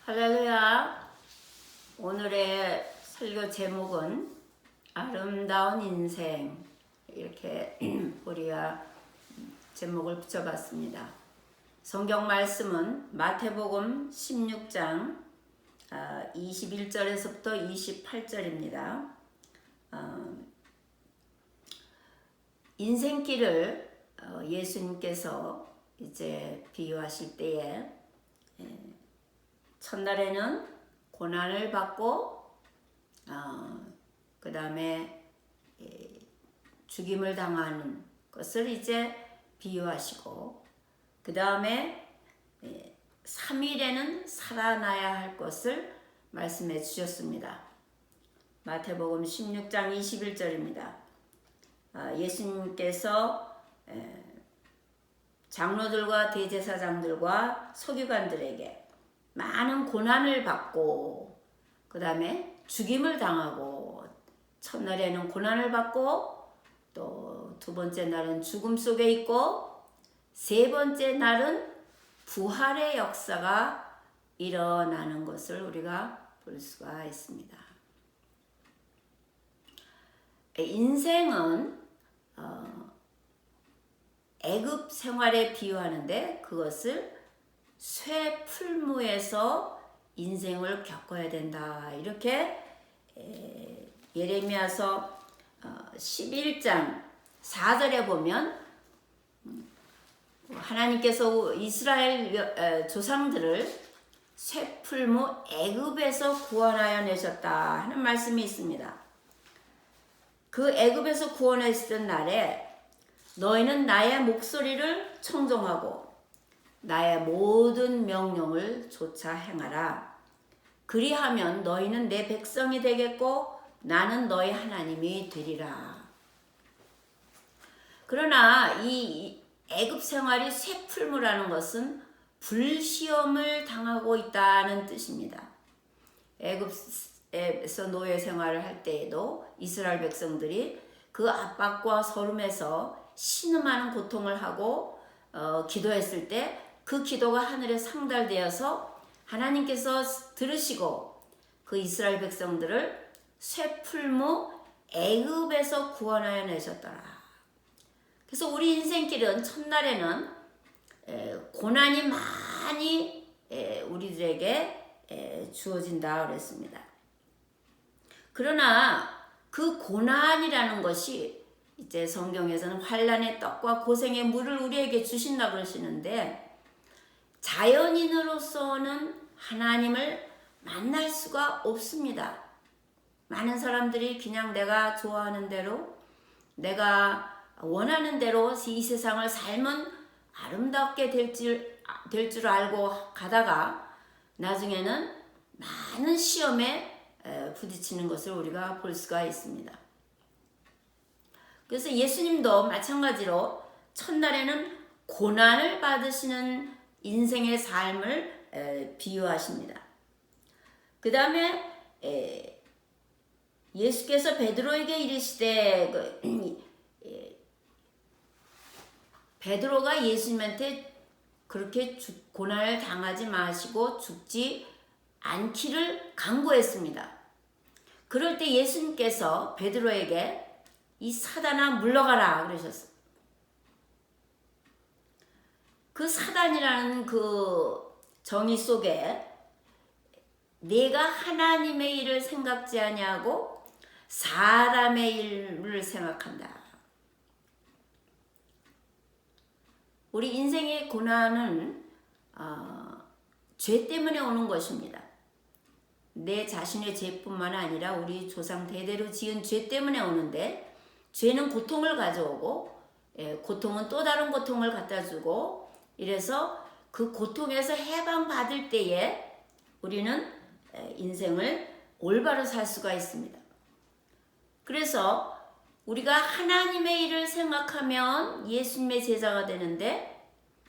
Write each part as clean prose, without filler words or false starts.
할렐루야. 오늘의 설교 제목은 아름다운 인생, 이렇게 우리가 제목을 붙여봤습니다. 성경 말씀은 마태복음 16장 21절에서부터 28절입니다. 인생길을 예수님께서 이제 비유하실 때에 첫날에는 고난을 받고 그 다음에 죽임을 당하는 것을 이제 비유하시고, 그 다음에 3일에는 살아나야 할 것을 말씀해 주셨습니다. 마태복음 16장 21절입니다. 예수님께서 장로들과 대제사장들과 서기관들에게 많은 고난을 받고, 그 다음에 죽임을 당하고, 첫날에는 고난을 받고, 또 두 번째 날은 죽음 속에 있고, 세 번째 날은 부활의 역사가 일어나는 것을 우리가 볼 수가 있습니다. 인생은 애굽 생활에 비유하는데, 그것을 쇠풀무에서 인생을 겪어야 된다, 이렇게 예레미야서 11장 4절에 보면 하나님께서 이스라엘 조상들을 쇠풀무 애굽에서 구원하여 내셨다 하는 말씀이 있습니다. 그 애굽에서 구원했던 날에 너희는 나의 목소리를 청종하고 나의 모든 명령을 좇아 행하라. 그리하면 너희는 내 백성이 되겠고 나는 너희 하나님이 되리라. 그러나 이 애굽 생활이 쇠풀무라는 것은 불시험을 당하고 있다는 뜻입니다. 애굽에서 노예 생활을 할 때에도 이스라엘 백성들이 그 압박과 서름에서 신음하는 고통을 하고 기도했을 때 그 기도가 하늘에 상달되어서 하나님께서 들으시고 그 이스라엘 백성들을 쇠풀무 애굽에서 구원하여 내셨더라. 그래서 우리 인생길은 첫날에는 고난이 많이 우리들에게 주어진다 그랬습니다. 그러나 그 고난이라는 것이 이제 성경에서는 환난의 떡과 고생의 물을 우리에게 주신다 그러시는데, 자연인으로서는 하나님을 만날 수가 없습니다. 많은 사람들이 그냥 내가 좋아하는 대로, 내가 원하는 대로 이 세상을 살면 아름답게 될 줄 알고 가다가 나중에는 많은 시험에 부딪히는 것을 우리가 볼 수가 있습니다. 그래서 예수님도 마찬가지로 첫날에는 고난을 받으시는 인생의 삶을 비유하십니다. 그 다음에 예수께서 베드로에게 이르시되, 베드로가 예수님한테 그렇게 고난을 당하지 마시고 죽지 않기를 간구했습니다. 그럴 때 예수님께서 베드로에게 이 사단아 물러가라 그러셨어요. 그 사단이라는 그 정의 속에 내가 하나님의 일을 생각지 아니하고 사람의 일을 생각한다. 우리 인생의 고난은 죄 때문에 오는 것입니다. 내 자신의 죄뿐만 아니라 우리 조상 대대로 지은 죄 때문에 오는데, 죄는 고통을 가져오고 고통은 또 다른 고통을 갖다 주고, 이래서 그 고통에서 해방받을 때에 우리는 인생을 올바로 살 수가 있습니다. 그래서 우리가 하나님의 일을 생각하면 예수님의 제자가 되는데,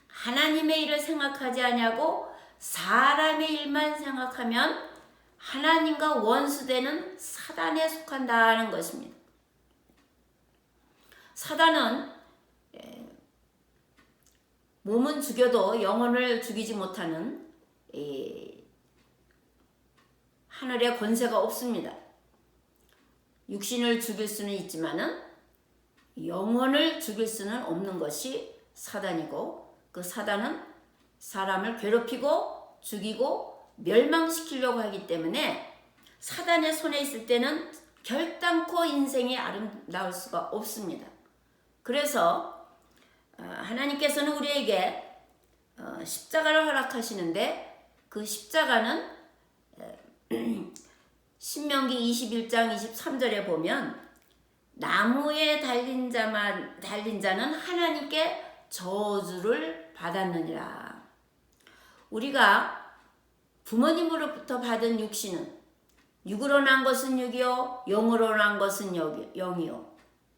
하나님의 일을 생각하지 아니하고 사람의 일만 생각하면 하나님과 원수되는 사단에 속한다는 것입니다. 사단은 몸은 죽여도 영혼을 죽이지 못하는 하늘에 권세가 없습니다. 육신을 죽일 수는 있지만은 영혼을 죽일 수는 없는 것이 사단이고, 그 사단은 사람을 괴롭히고 죽이고 멸망시키려고 하기 때문에 사단의 손에 있을 때는 결단코 인생이 아름다울 수가 없습니다. 그래서 하나님께서는 우리에게 십자가를 허락하시는데, 그 십자가는 신명기 21장 23절에 보면 나무에 달린 자는 하나님께 저주를 받았느니라. 우리가 부모님으로부터 받은 육신은 육으로 난 것은 육이요 영으로 난 것은 영이요.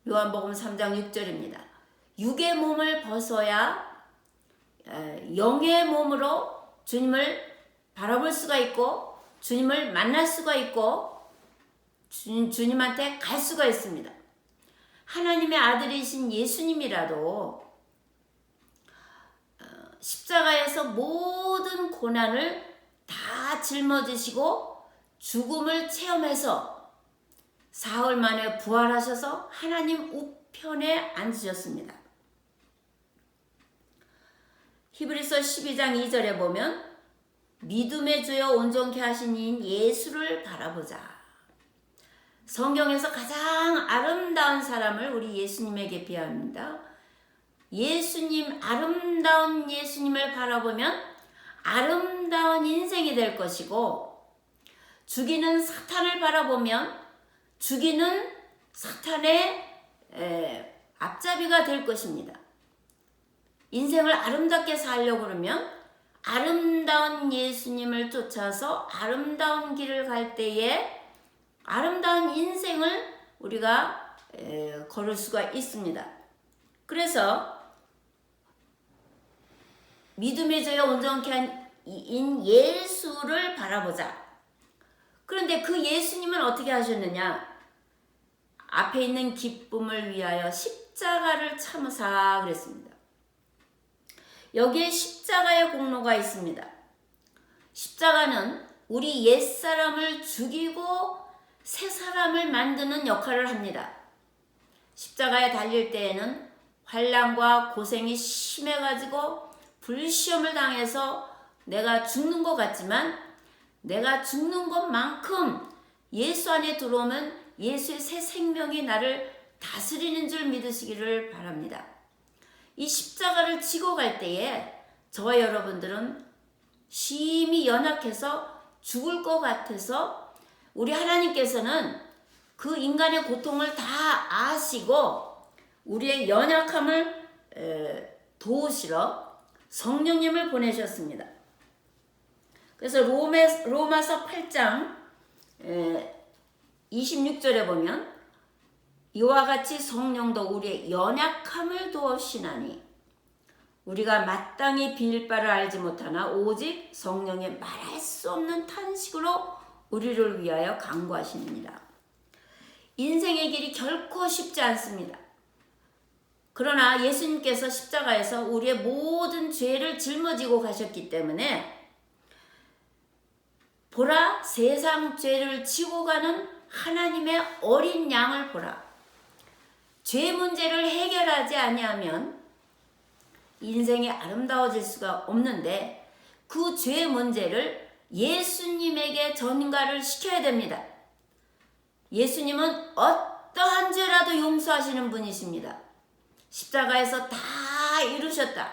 요한복음 3장 6절입니다. 육의 몸을 벗어야 영의 몸으로 주님을 바라볼 수가 있고 주님을 만날 수가 있고 주님한테 갈 수가 있습니다. 하나님의 아들이신 예수님이라도 십자가에서 모든 고난을 다 짊어지시고 죽음을 체험해서 사흘 만에 부활하셔서 하나님 우편에 앉으셨습니다. 히브리서 12장 2절에 보면 믿음의 주여 온전케 하신 이인 예수를 바라보자. 성경에서 가장 아름다운 사람을 우리 예수님에게 비합니다. 예수님, 아름다운 예수님을 바라보면 아름다운 인생이 될 것이고, 죽이는 사탄을 바라보면 죽이는 사탄의 앞잡이가 될 것입니다. 인생을 아름답게 살려고 그러면 아름다운 예수님을 쫓아서 아름다운 길을 갈 때에 아름다운 인생을 우리가 걸을 수가 있습니다. 그래서 믿음의 저여 온전케 한 이인 예수를 바라보자. 그런데 그 예수님은 어떻게 하셨느냐? 앞에 있는 기쁨을 위하여 십자가를 참으사 그랬습니다. 여기에 십자가의 공로가 있습니다. 십자가는 우리 옛사람을 죽이고 새 사람을 만드는 역할을 합니다. 십자가에 달릴 때에는 환난과 고생이 심해가지고 불시험을 당해서 내가 죽는 것 같지만, 내가 죽는 것만큼 예수 안에 들어오면 예수의 새 생명이 나를 다스리는 줄 믿으시기를 바랍니다. 이 십자가를 지고 갈 때에 저와 여러분들은 심히 연약해서 죽을 것 같아서 우리 하나님께서는 그 인간의 고통을 다 아시고 우리의 연약함을 도우시러 성령님을 보내셨습니다. 그래서 로마서 8장 26절에 보면 이와 같이 성령도 우리의 연약함을 도우시나니 우리가 마땅히 빌 바를 알지 못하나 오직 성령의 말할 수 없는 탄식으로 우리를 위하여 간구하시느니라. 인생의 길이 결코 쉽지 않습니다. 그러나 예수님께서 십자가에서 우리의 모든 죄를 짊어지고 가셨기 때문에 보라, 세상 죄를 지고 가는 하나님의 어린 양을 보라. 죄 문제를 해결하지 아니하면 인생이 아름다워질 수가 없는데 그 죄 문제를 예수님에게 전가를 시켜야 됩니다. 예수님은 어떠한 죄라도 용서하시는 분이십니다. 십자가에서 다 이루셨다.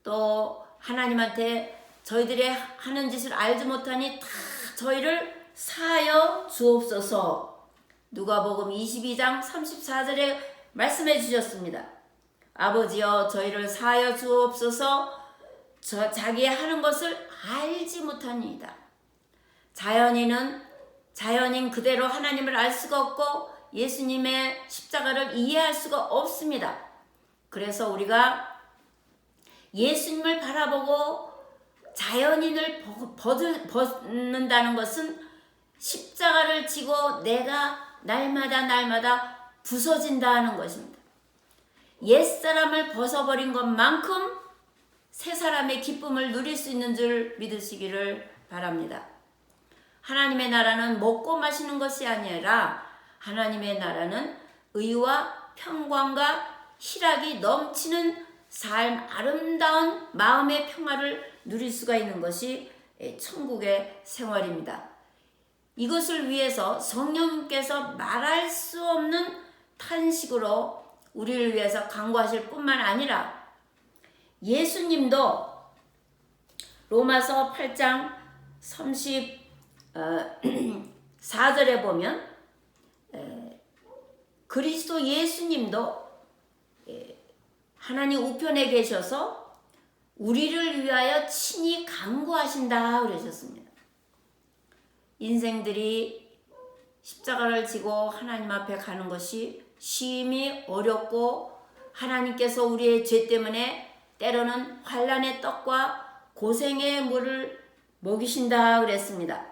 또 하나님한테 저희들의 하는 짓을 알지 못하니 다 저희를 사하여 주옵소서. 누가복음 22장 34절에 말씀해 주셨습니다. 아버지여 저희를 사하여 주옵소서. 자기의 하는 것을 알지 못하니이다. 자연인 그대로 하나님을 알 수가 없고 예수님의 십자가를 이해할 수가 없습니다. 그래서 우리가 예수님을 바라보고 자연인을 벗는다는 것은 십자가를 지고 내가 날마다 부서진다는 것입니다. 옛사람을 벗어버린 것만큼 새 사람의 기쁨을 누릴 수 있는 줄 믿으시기를 바랍니다. 하나님의 나라는 먹고 마시는 것이 아니라 하나님의 나라는 의와 평강과 희락이 넘치는 삶, 아름다운 마음의 평화를 누릴 수가 있는 것이 천국의 생활입니다. 이것을 위해서 성령님께서 말할 수 없는 탄식으로 우리를 위해서 간구하실 뿐만 아니라 예수님도 로마서 8장 34절에 보면 그리스도 예수님도 하나님 우편에 계셔서 우리를 위하여 친히 간구하신다 그러셨습니다. 인생들이 십자가를 지고 하나님 앞에 가는 것이 심히 어렵고 하나님께서 우리의 죄 때문에 때로는 환난의 떡과 고생의 물을 먹이신다 그랬습니다.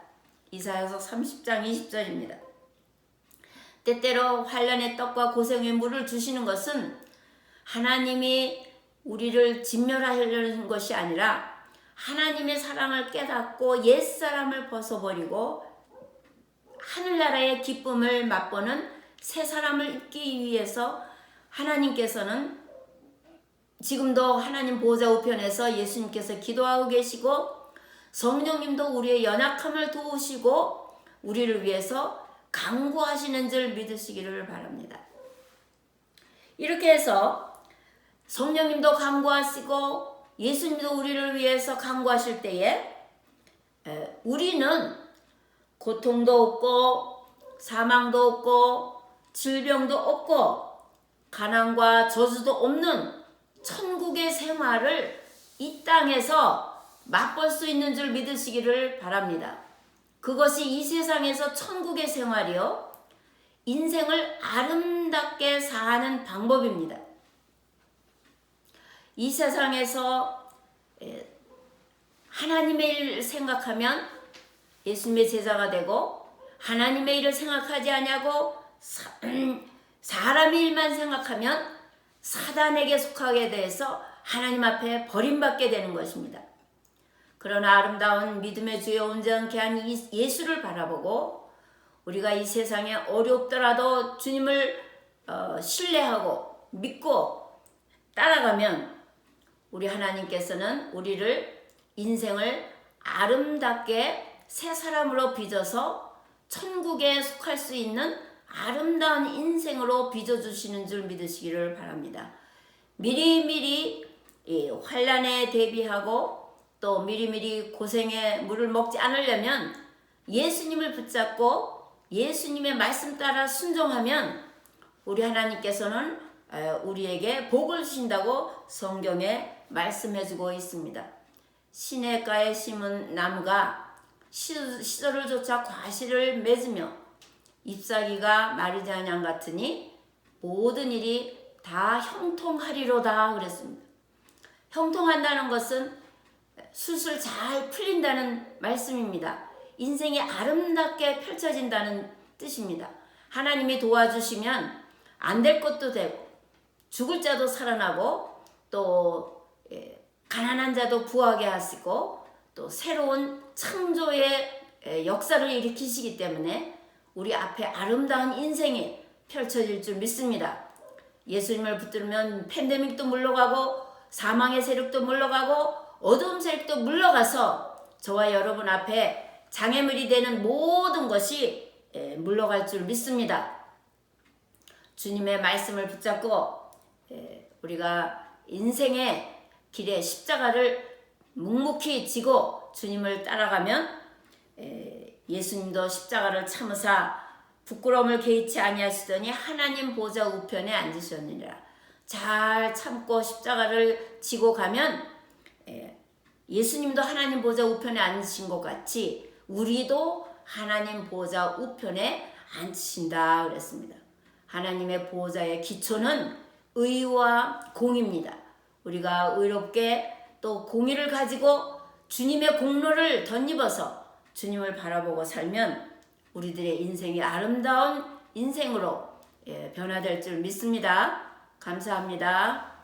이사야서 30장 20절입니다. 때때로 환난의 떡과 고생의 물을 주시는 것은 하나님이 우리를 진멸하려는 것이 아니라 하나님의 사랑을 깨닫고 옛사람을 벗어버리고 하늘나라의 기쁨을 맛보는 새 사람을 입기 위해서 하나님께서는 지금도 하나님 보좌 우편에서 예수님께서 기도하고 계시고 성령님도 우리의 연약함을 도우시고 우리를 위해서 간구하시는 줄 믿으시기를 바랍니다. 이렇게 해서 성령님도 간구하시고 예수님도 우리를 위해서 간구하실 때에 우리는 고통도 없고 사망도 없고 질병도 없고 가난과 저주도 없는 천국의 생활을 이 땅에서 맛볼 수 있는 줄 믿으시기를 바랍니다. 그것이 이 세상에서 천국의 생활이요 인생을 아름답게 사는 방법입니다. 이 세상에서 하나님의 일을 생각하면 예수님의 제자가 되고 하나님의 일을 생각하지 아니하고 사람의 일만 생각하면 사단에게 속하게 돼서 하나님 앞에 버림받게 되는 것입니다. 그러나 아름다운 믿음의 주에 온전케 한 예수를 바라보고 우리가 이 세상에 어렵더라도 주님을 신뢰하고 믿고 따라가면 우리 하나님께서는 우리를 인생을 아름답게 새 사람으로 빚어서 천국에 속할 수 있는 아름다운 인생으로 빚어주시는 줄 믿으시기를 바랍니다. 미리미리 환난에 대비하고 또 미리미리 고생의 물을 먹지 않으려면 예수님을 붙잡고 예수님의 말씀 따라 순종하면 우리 하나님께서는 우리에게 복을 주신다고 성경에 말씀해주고 있습니다. 시냇가에 심은 나무가 시절을 쫓아 과실을 맺으며 잎사귀가 마르지 아니함 같으니 모든 일이 다 형통하리로다 그랬습니다. 형통한다는 것은 술술 잘 풀린다는 말씀입니다. 인생이 아름답게 펼쳐진다는 뜻입니다. 하나님이 도와주시면 안 될 것도 되고 죽을 자도 살아나고 또 가난한 자도 부하게 하시고 또 새로운 창조의 역사를 일으키시기 때문에 우리 앞에 아름다운 인생이 펼쳐질 줄 믿습니다. 예수님을 붙들면 팬데믹도 물러가고 사망의 세력도 물러가고 어두움 세력도 물러가서 저와 여러분 앞에 장애물이 되는 모든 것이 물러갈 줄 믿습니다. 주님의 말씀을 붙잡고 우리가 인생의 길에 십자가를 묵묵히 지고 주님을 따라가면 예수님도 십자가를 참으사 부끄러움을 개의치 아니하시더니 하나님 보좌 우편에 앉으셨느니라. 잘 참고 십자가를 지고 가면 예수님도 하나님 보좌 우편에 앉으신 것 같이 우리도 하나님 보좌 우편에 앉으신다 그랬습니다. 하나님의 보좌의 기초는 의와 공입니다. 우리가 의롭게 또 공의를 가지고 주님의 공로를 덧입어서 주님을 바라보고 살면 우리들의 인생이 아름다운 인생으로 변화될 줄 믿습니다. 감사합니다.